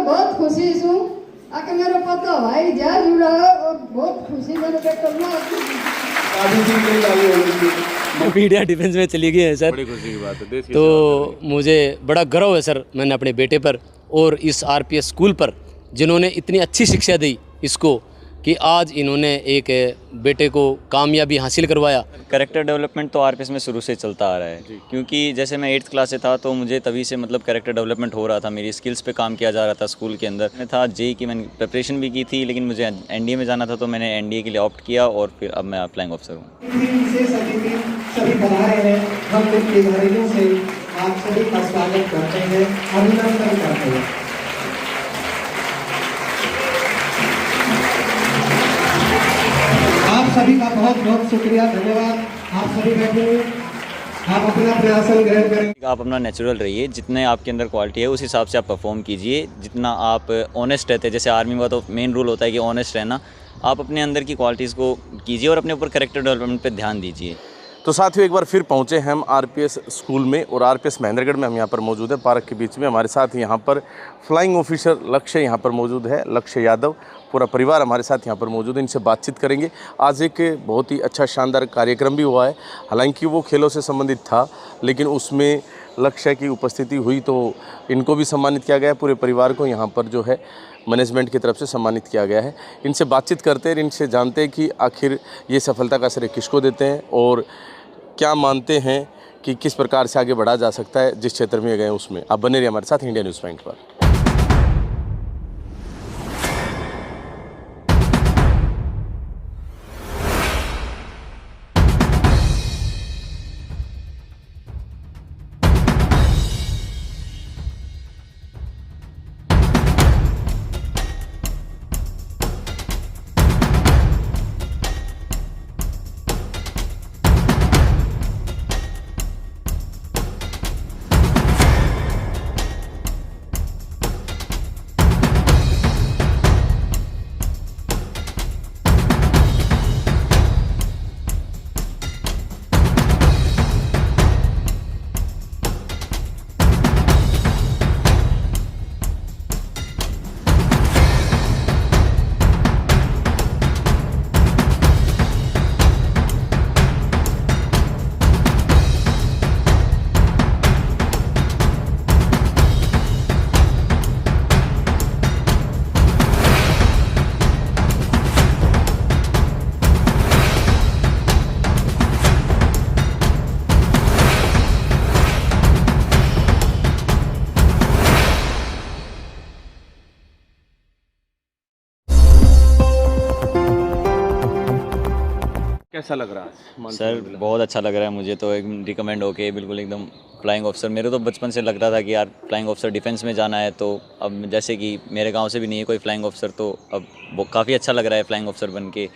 बहुत खुशी हूँ आके मेरा पता भाई जा जुड़ा और बहुत खुशी मेरे बेटे मीडिया डिफेंस में चली गई है सर। बड़ी खुशी की बात है, देश की तो सेवा कर रही मुझे बड़ा गर्व है सर, मैंने अपने बेटे पर और इस आरपीएस स्कूल पर जिन्होंने इतनी अच्छी शिक्षा दी इसको कि आज इन्होंने एक बेटे को कामयाबी हासिल करवाया। कैरेक्टर डेवलपमेंट तो आरपीएस में शुरू से चलता आ रहा है, क्योंकि जैसे मैं 8th क्लास से था तो मुझे तभी से मतलब कैरेक्टर डेवलपमेंट हो रहा था, मेरी स्किल्स पे काम किया जा रहा था स्कूल के अंदर। मैं था जेई की, मैंने प्रिपरेशन भी की थी, लेकिन मुझे एनडीए में जाना था तो मैंने एनडीए के लिए ऑप्ट किया और फिर अब मैं फ्लाइंग ऑफिसर हूँ। सभी बना रहे हैं, हम लोग के घरेलू से आप सभी का स्वागत करते हैं, अभिनंदन करते हैं। आप सभी का बहुत बहुत शुक्रिया, धन्यवाद। आप सभी बैठे हुए, आप अपना प्रयासन ग्रहण करें। आप अपना नेचुरल रहिए, जितने आपके अंदर क्वालिटी है उस हिसाब से आप परफॉर्म कीजिए, जितना आप ऑनेस्ट रहते हैं। जैसे आर्मी का तो मेन रूल होता है कि ऑनेस्ट रहना, आप अपने अंदर की क्वालिटीज़ को कीजिए और अपने ऊपर कैरेक्टर डेवलपमेंट पे ध्यान दीजिए। तो साथियों, एक बार फिर पहुंचे हम आरपीएस स्कूल में और आरपीएस महेंद्रगढ़ में हम यहाँ पर मौजूद है, पार्क के बीच में। हमारे साथ यहाँ पर फ्लाइंग ऑफिसर लक्ष्य यहाँ पर मौजूद है, लक्ष्य यादव, पूरा परिवार हमारे साथ यहाँ पर मौजूद है। इनसे बातचीत करेंगे। आज एक बहुत ही अच्छा शानदार कार्यक्रम भी हुआ है, हालांकि वो खेलों से संबंधित था, लेकिन उसमें लक्ष्य की उपस्थिति हुई तो इनको भी सम्मानित किया गया। पूरे परिवार को यहाँ पर जो है मैनेजमेंट की तरफ से सम्मानित किया गया है। इनसे बातचीत करते हैं, इनसे जानते हैं कि आखिर ये सफलता का श्रेय किसको देते हैं और क्या मानते हैं कि किस प्रकार से आगे बढ़ा जा सकता है जिस क्षेत्र में गए उसमें। आप बने रहिए हमारे साथ इंडिया न्यूज़ पॉइंट पर। कैसा लग रहा है सर? बहुत अच्छा लग रहा है मुझे तो, एक रिकमेंड होके बिल्कुल एकदम फ्लाइंग ऑफिसर। मेरे तो बचपन से लगता था कि यार फ्लाइंग ऑफिसर डिफेंस में जाना है, तो अब जैसे कि मेरे गांव से भी नहीं है कोई फ्लाइंग ऑफिसर, तो अब वो काफ़ी अच्छा लग रहा है फ्लाइंग ऑफिसर बन के।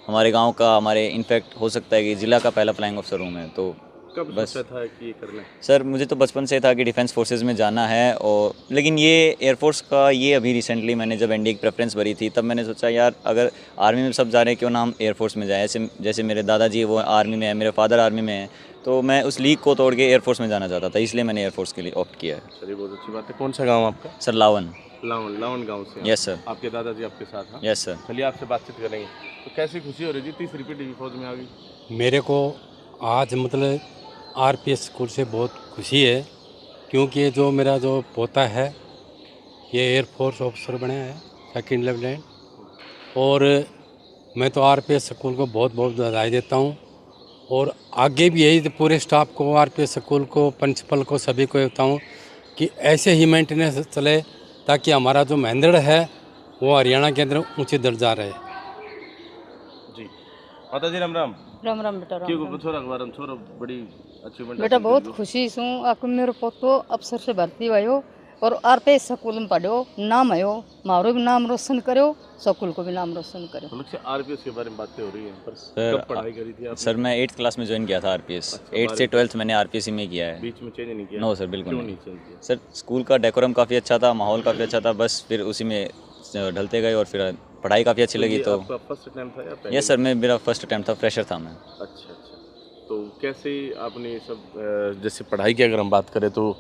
हमारे गांव का, हमारे इनफैक्ट हो सकता है कि ज़िला का पहला फ्लाइंग ऑफिसर हूँ मैं। तो कब बस सोचा था कि ये करना है? सर मुझे तो बचपन से था कि डिफेंस फोर्सेस में जाना है, और लेकिन ये एयरफोर्स का ये अभी रिसेंटली मैंने जब एनडीए की प्रेफरेंस भरी थी तब मैंने सोचा यार अगर आर्मी में सब जा रहे हैं क्यों ना हम एयरफोर्स में जाएँ। जैसे मेरे दादाजी वो आर्मी में है, मेरे फादर आर्मी में है, तो मैं उस लीग को तोड़ के एयरफोर्स में जाना चाहता था, इसलिए मैंने एयरफोर्स के लिए ऑप्ट किया है। चलिए, बहुत अच्छी बात है। कौन सा गाँव आपका? सर लावन। लावन गाँव से? Yes sir. आपके दादाजी आपके साथ? हाँ, यस सर। चलिए आपसे बातचीत करेंगे। तो कैसी खुशी हो रही थी 30 रिपीट फौज में आ गई? मेरे को आज मतलब आरपीएस स्कूल से बहुत खुशी है, क्योंकि जो मेरा जो पोता है ये एयरफोर्स ऑफिसर बना है, सेकंड लेफ्टिनेंट, और मैं तो आरपीएस स्कूल को बहुत बहुत बधाई देता हूँ। और आगे भी यही पूरे स्टाफ को, आरपीएस स्कूल को, प्रिंसिपल को, सभी को बताऊँ कि ऐसे ही मेंटेनेंस चले ताकि हमारा जो महेंद्रगढ़ है वो हरियाणा के अंदर ऊँचे दर्जा रहे। जी माता जी, राम राम। राम राम बेटा, क्यों छोरा के बारे में? छोरा बड़ी अचीवमेंट बेटा बहुत खुशी हूँ आके मेरे पोतो अफसर से भर्ती भयो और आरपीएस स्कूल में पढ़ो, नाम आयो, मारो भी नाम रोशन करो, स्कूल को भी नाम रोशन करो। लक्ष्य आरपीएस के बारे में बातें हो रही हैं, पर सर, कब पढ़ाई करी थी आपने? सर मैं 8th क्लास में ज्वाइन किया था आरपीएस। 8th से 12th मैंने आरपीएस में किया है। बीच में चेंज नहीं किया? नो सर, बिल्कुल क्यों नहीं। नहीं चेंज किया? सर स्कूल का डेकोरम काफ़ी अच्छा था, माहौल काफ़ी अच्छा था, बस फिर उसी में ढलते गए और फिर पढ़ाई काफ़ी अच्छी लगी। तो आपका फर्स्ट अटेम्प्ट था या पहले? यस सर, मेरा फर्स्ट अटैम्प्ट था, फ्रेशर था मैं। अच्छा, तो कैसे आपने सब जैसे पढ़ाई की अगर हम बात करें तो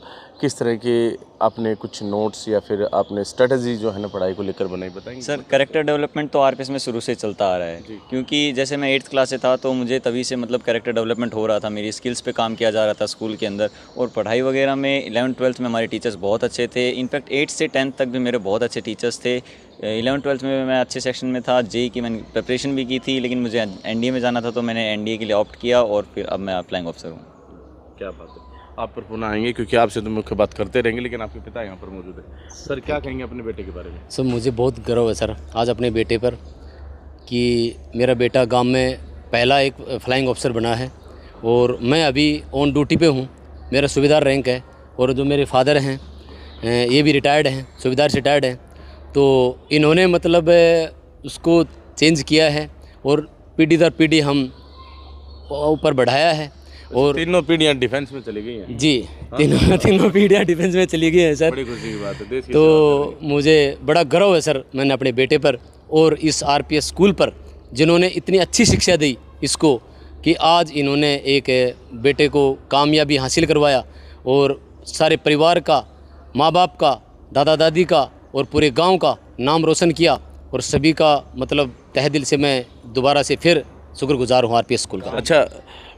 किस तरह के आपने कुछ नोट्स या फिर आपने स्ट्रेटजी जो है ना पढ़ाई को लेकर बनाई, बताएंगे? सर कैरेक्टर डेवलपमेंट तो आरपीएस में शुरू से चलता आ रहा है, क्योंकि जैसे मैं 8th क्लास से था तो मुझे तभी से मतलब कैरेक्टर डेवलपमेंट हो रहा था, मेरी स्किल्स पे काम किया जा रहा था स्कूल के अंदर। और पढ़ाई वगैरह में 11th-12th में हमारे टीचर्स बहुत अच्छे थे, इनफैक्ट 8th से 10th तक भी मेरे बहुत अच्छे टीचर्स थे। 11th-12th में मैं अच्छे सेक्शन में था, जेई की मैंने प्रिपरेशन भी की थी, लेकिन मुझे एनडीए में जाना था तो मैंने एनडीए के लिए ऑप्ट किया और फिर अब मैं फ्लाइंग ऑफिसर हूँ। क्या बात है, आप पर पुनः आएंगे क्योंकि आपसे तो मुख्य बात करते रहेंगे, लेकिन आपके पिता यहाँ पर मौजूद है। सर क्या कहेंगे अपने बेटे के बारे में? सर मुझे बहुत गर्व है सर आज अपने बेटे पर कि मेरा बेटा गांव में पहला एक फ्लाइंग ऑफिसर बना है और मैं अभी ऑन ड्यूटी पे हूँ, मेरा सूबेदार रैंक है। और जो मेरे फादर हैं ये भी रिटायर्ड हैं, सूबेदार से रिटायर्ड हैं, तो इन्होंने मतलब उसको चेंज किया है और पीढ़ी दर पीढ़ी हम ऊपर बढ़ाया है। और तीनों पीढ़ियाँ डिफेंस में चली गई हैं जी, तीनों पीढ़ियाँ डिफेंस में चली गई हैं सर। बड़ी खुशी की बात है, देश की तो सेवा कर रही मुझे बड़ा गर्व है सर मैंने अपने बेटे पर और इस आरपीएस स्कूल पर, जिन्होंने इतनी अच्छी शिक्षा दी इसको कि आज इन्होंने एक बेटे को कामयाबी हासिल करवाया और सारे परिवार का, माँ बाप का, दादा दादी का और पूरे गांव का नाम रोशन किया। और सभी का मतलब तहे दिल से मैं दोबारा से फिर शुक्रगुजार हूँ आरपीएस स्कूल का। अच्छा,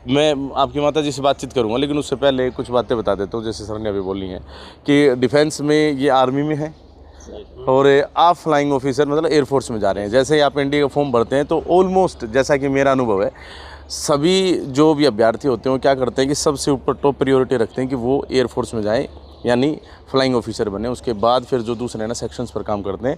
मैं आपकी माता जी से बातचीत करूंगा, लेकिन उससे पहले कुछ बातें बता देता हूँ। जैसे सर ने अभी बोली हैं कि डिफेंस में ये आर्मी में है और आप फ्लाइंग ऑफिसर मतलब एयरफोर्स में जा रहे हैं। जैसे ही आप एनडीए का फॉर्म भरते हैं तो ऑलमोस्ट जैसा कि मेरा अनुभव है, सभी जो भी अभ्यर्थी होते हैं वो क्या करते हैं कि सबसे ऊपर टॉप प्रायोरिटी रखते हैं कि वो एयरफोर्स में जाएँ, यानी फ्लाइंग ऑफिसर बने। उसके बाद फिर जो दूसरे ना सेक्शंस पर काम करते हैं।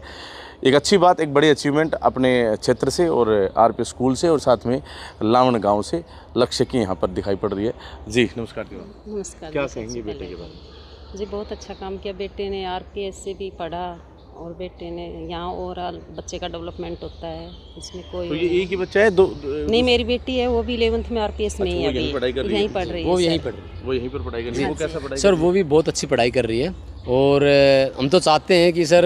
एक अच्छी बात, एक बड़ी अचीवमेंट अपने क्षेत्र से और आरपीएस स्कूल से और साथ में लावण गांव से लक्ष्य की यहाँ पर दिखाई पड़ रही है। जी नमस्कार जी। नमस्कार। क्या जी, कहेंगे सबसे बेटे के पहले बारे में? जी बहुत अच्छा काम किया बेटे ने, आरपीएस से भी पढ़ा और बेटे ने यहाँ ओवरऑल बच्चे का डेवलपमेंट होता है, इसमें कोई तो ये एक ही बच्चा है? दो नहीं, मेरी बेटी है वो भी 11th में आरपीएस में ही है, वो यहीं पढ़ाई कर रही है? यहीं पढ़ रही है। वो यहीं सर। पढ़ रही है। वो यहीं पर पढ़ाई कर रही है? वो कैसा पढ़ाई सर वो भी बहुत अच्छी पढ़ाई कर रही है और हम तो चाहते हैं कि सर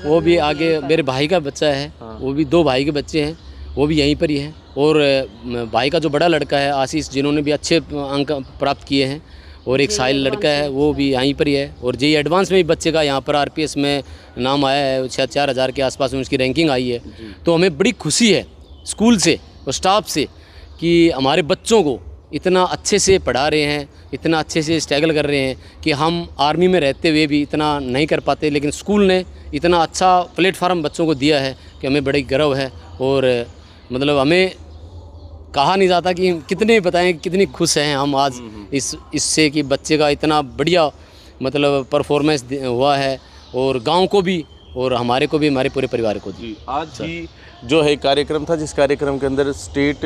वो भी आगे, मेरे भाई का बच्चा है, वो भी 2 भाई के बच्चे हैं, वो भी यहीं पर ही हैं। और भाई का जो बड़ा लड़का है आशीष, जिन्होंने भी अच्छे अंक प्राप्त किए हैं, और एक साहिल लड़का है वो भी यहीं पर ही है। और जेई एडवांस में भी बच्चे का यहाँ पर आरपीएस में नाम आया है, शायद 4000 के आसपास में उसकी रैंकिंग आई है। तो हमें बड़ी खुशी है स्कूल से और स्टाफ से कि हमारे बच्चों को इतना अच्छे से पढ़ा रहे हैं, इतना अच्छे से स्ट्रगल कर रहे हैं कि हम आर्मी में रहते हुए भी इतना नहीं कर पाते, लेकिन स्कूल ने इतना अच्छा प्लेटफार्म बच्चों को दिया है कि हमें बड़ी गर्व है। और मतलब हमें कहा नहीं जाता कि कितने बताएं कितनी खुश हैं हम आज इससे कि बच्चे का इतना बढ़िया मतलब परफॉर्मेंस हुआ है, और गांव को भी और हमारे को भी, हमारे पूरे परिवार को भी। आज ही जो है कार्यक्रम था, जिस कार्यक्रम के अंदर स्टेट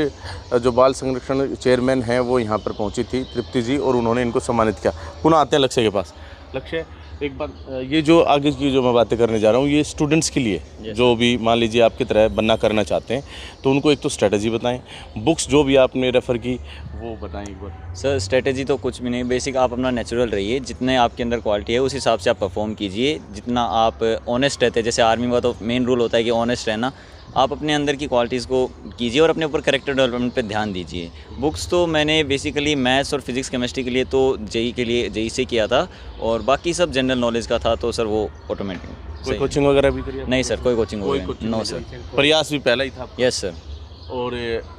जो बाल संरक्षण चेयरमैन हैं वो यहाँ पर पहुँची थी तृप्ति जी, और उन्होंने इनको सम्मानित किया। पुनः आते हैं लक्ष्य के पास। लक्ष्य, एक बात, ये जो आगे की जो मैं बातें करने जा रहा हूँ ये स्टूडेंट्स के लिए जो भी मान लीजिए आपकी तरह बनना करना चाहते हैं, तो उनको एक तो स्ट्रेटजी बताएं, बुक्स जो भी आपने रेफ़र की वो बताएं एक बार। सर स्ट्रेटेजी तो कुछ भी नहीं, बेसिक आप अपना नेचुरल रहिए, जितने आपके अंदर क्वालिटी है उस हिसाब से आप परफॉर्म कीजिए। जितना आप ऑनेस्ट रहते हैं, जैसे आर्मी में तो मेन रूल होता है कि ऑनेस्ट रहना, आप अपने अंदर की क्वालिटीज़ को कीजिए और अपने ऊपर कैरेक्टर डेवलपमेंट पे ध्यान दीजिए। बुक्स तो मैंने बेसिकली मैथ्स और फिजिक्स केमिस्ट्री के लिए तो जेई से किया था, और बाकी सब जनरल नॉलेज का था, तो सर वो ऑटोमेटिक। कोई कोचिंग वगैरह भी करी? नहीं सर, कोई कोचिंग नो सर। प्रयास भी पहला ही था? Yes sir. और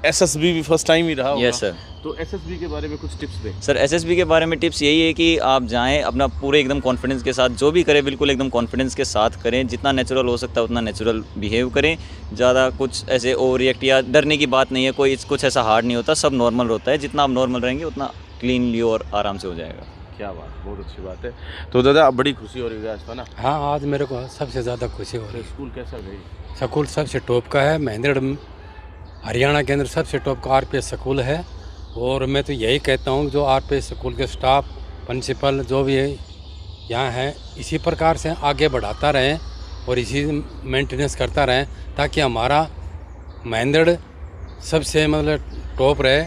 एसएसबी भी फर्स्ट टाइम ही रहा होगा? Yes sir. तो एसएसबी के बारे में कुछ टिप्स दें। सर एसएसबी के बारे में टिप्स यही है कि आप जाएं अपना पूरे एकदम कॉन्फिडेंस के साथ, जो भी करें बिल्कुल एकदम कॉन्फिडेंस के साथ करें, जितना नेचुरल हो सकता है उतना नेचुरल बिहेव करें। ज़्यादा कुछ ऐसे ओवर रिएक्ट या डरने की बात नहीं है, कोई कुछ ऐसा हार्ड नहीं होता, सब नॉर्मल होता है। जितना आप नॉर्मल रहेंगे उतना क्लीनली और आराम से हो जाएगा। क्या बात, बहुत अच्छी बात है। तो दादा बड़ी खुशी हो रही है आज तो ना? हाँ, आज मेरे को सबसे ज़्यादा खुशी हो रही है। स्कूल कैसा गई? स्कूल सबसे टॉप का है, महेंद्रगढ़ हरियाणा के अंदर सबसे टॉप का आरपीएस स्कूल है। और मैं तो यही कहता हूँ जो आरपीएस स्कूल के स्टाफ, प्रिंसिपल जो भी है यहाँ हैं, इसी प्रकार से आगे बढ़ाता रहें और इसी मेंटेनेंस करता रहें, ताकि हमारा महेंद्रगढ़ सबसे मतलब टॉप रहे,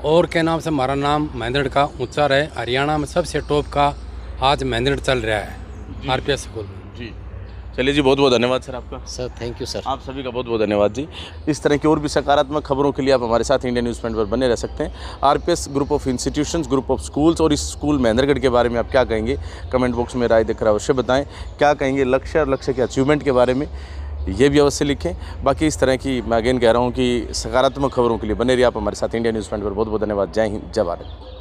और के नाम से हमारा नाम महेंद्रगढ़ का ऊंचा रहे। हरियाणा में सबसे टॉप का आज महेंद्रगढ़ चल रहा है आरपीएस स्कूल में। जी, चलिए जी, बहुत बहुत धन्यवाद सर आपका। Sir thank you sir. आप सभी का बहुत बहुत धन्यवाद जी। इस तरह की और भी सकारात्मक खबरों के लिए आप हमारे साथ इंडियन न्यूज़ पॉइंट पर बने रह सकते हैं। RPS group of institutions, group of schools और इस स्कूल महेंद्रगढ़ के बारे में आप क्या कहेंगे, कमेंट बॉक्स में राय देकर अवश्य बताएं। क्या कहेंगे लक्ष्य और लक्ष्य के अचीवमेंट के बारे में, ये भी अवश्य लिखें। बाकी इस तरह की मैं अगेन कह रहा हूँ कि सकारात्मक खबरों के लिए बने रहिए आप हमारे साथ इंडियन न्यूज़ पॉइंट पर। बहुत बहुत धन्यवाद। जय हिंद, जय भारत।